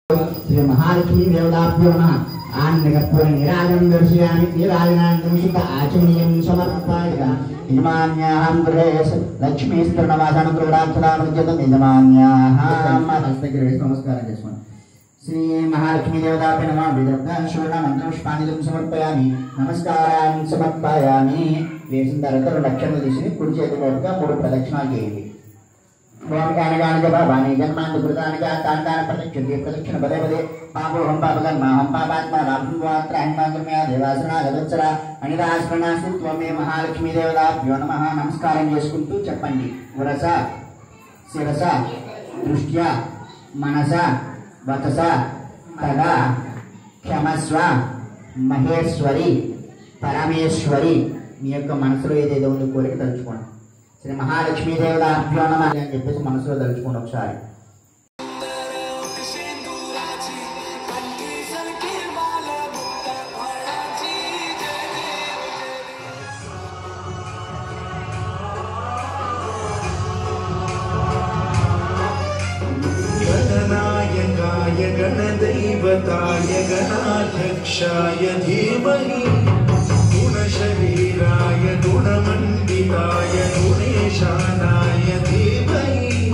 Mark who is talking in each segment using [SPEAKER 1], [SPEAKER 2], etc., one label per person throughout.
[SPEAKER 1] श्री महालक्ष्मी देवताभ्यो नमः आन्नकर्पूर निराजं दर्शयामि तीराजनान्तं शुद्ध आचमनीयं समर्पयामि यजमान्याहं गृहेश लक्ष्मीस्तरणवासनकृडाक्षरामृजतं यजमान्याः नमस्कारं చేసుకోండి श्री महालक्ष्मी देवताभ्यो नमः विदग्धं शूर्णमन्त्रपुष्पाञ्जलिं समर्पयामि नमस्कारान् समर्पयामि వేసిన తర్వాత లక్షణాలు తీసి కుడి చేతి వైపుగా 3 ప్రదక్షిణాలు చేయండి ओम गान जपानी जन्मांत कृतानिका कांतान प्रदक्षिणे प्रदक्षिण पदे पदे पापो हम पापकर्मा हम पापात्मा राममात्र अहिमांगम्या देवासना गदत्सरा अनिरास्मनास्तु त्वमे महालक्ष्मी देवताभ्यो नमः नमस्कारं చేసుకుంటూ చెప్పండి వరస శిరస దృష్ట్యా మనస వతస తదా క్షమస్వ మహేశ్వరి పరమేశ్వరి మీ యొక్క మనసులో ఏదేదో ఉందో కోరిక తలుచుకోండి श्री महालक्ष्मी देवताभ्यो नमः అని చెప్పేసి మనసులో తలుచుకోండి ఒకసారి
[SPEAKER 2] गणनायकाय गणदैवताय गणाध्यक्षाय धीमहि गुणशरीराय गुणमण्डिताय गुणेशानाय धीमहि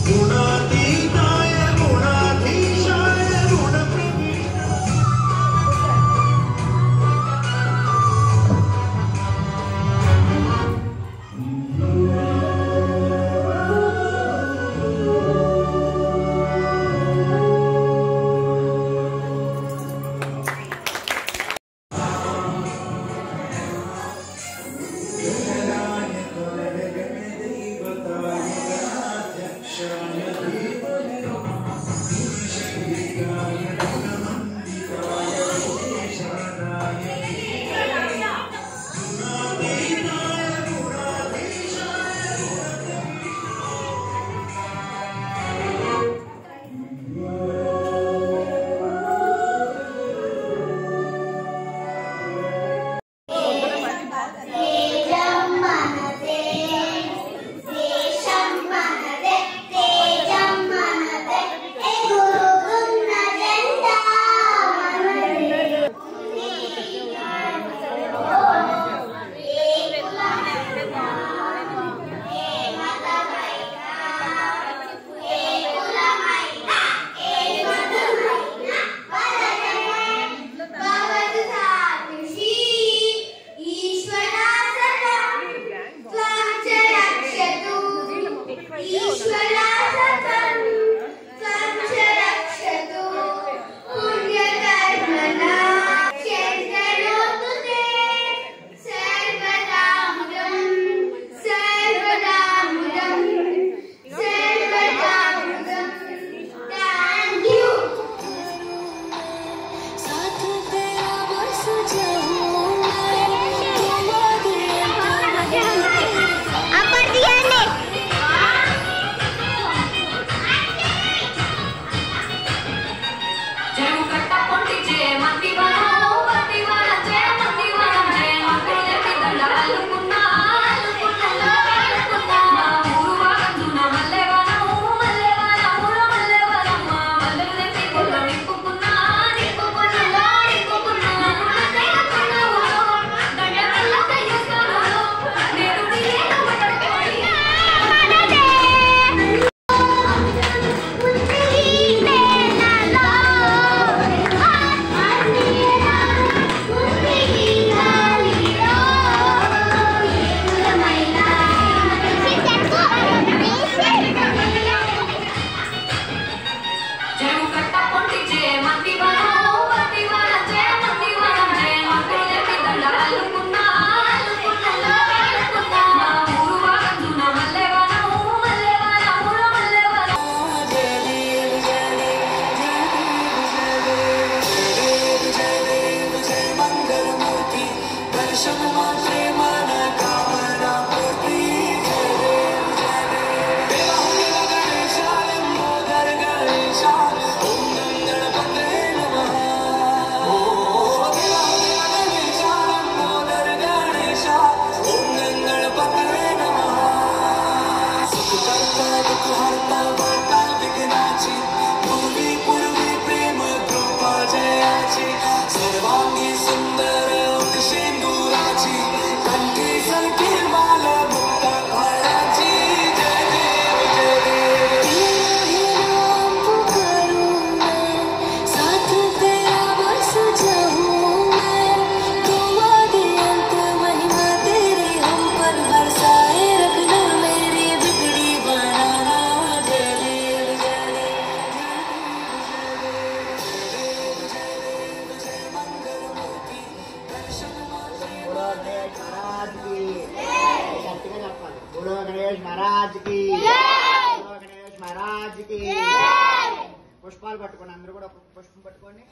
[SPEAKER 2] गुणातीताय गुणाधीशाय पूर्वी पूर्वी
[SPEAKER 1] పుష్పాలు పట్టుకోండి, అందరూ కూడా పుష్పం పట్టుకోండి.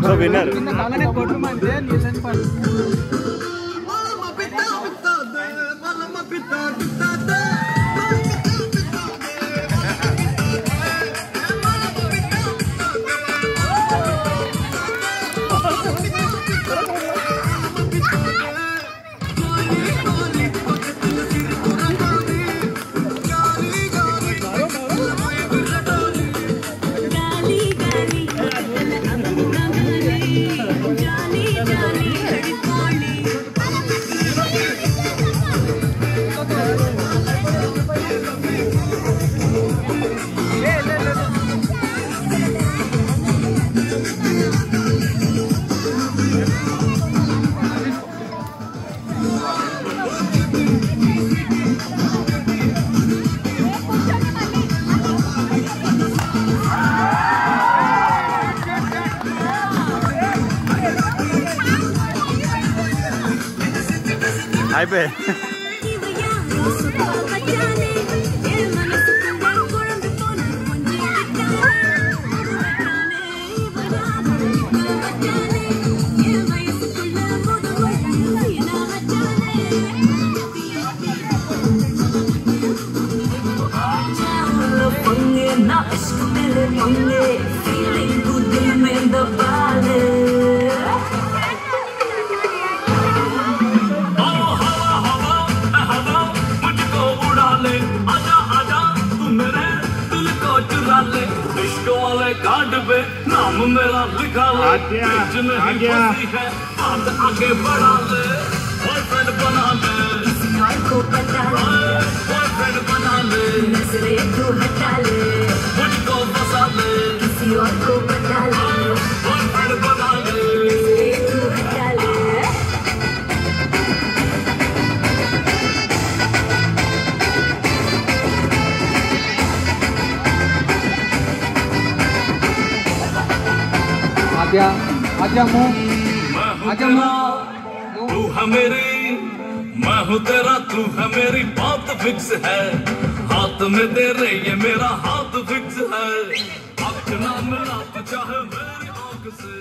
[SPEAKER 3] So winner. हाई पे कार्ड पे नाम मेरा लिखा ले आगे आगे बढ़ा ले बॉयफ्रेंड बना ले बॉयफ्रेंड बना ले नजरे तू हटा ले मुझको फंसा ले किसी और को बता ले बॉयफ्रेंड बना ले नजरे तू हटा ले
[SPEAKER 4] आजा मुँह
[SPEAKER 3] तू है मेरी मैं हूँ तेरा तू है मेरी बात फिक्स है हाथ में तेरे ये मेरा हाथ फिक्स है आँख ना मिला तो चाहे मेरी आँख से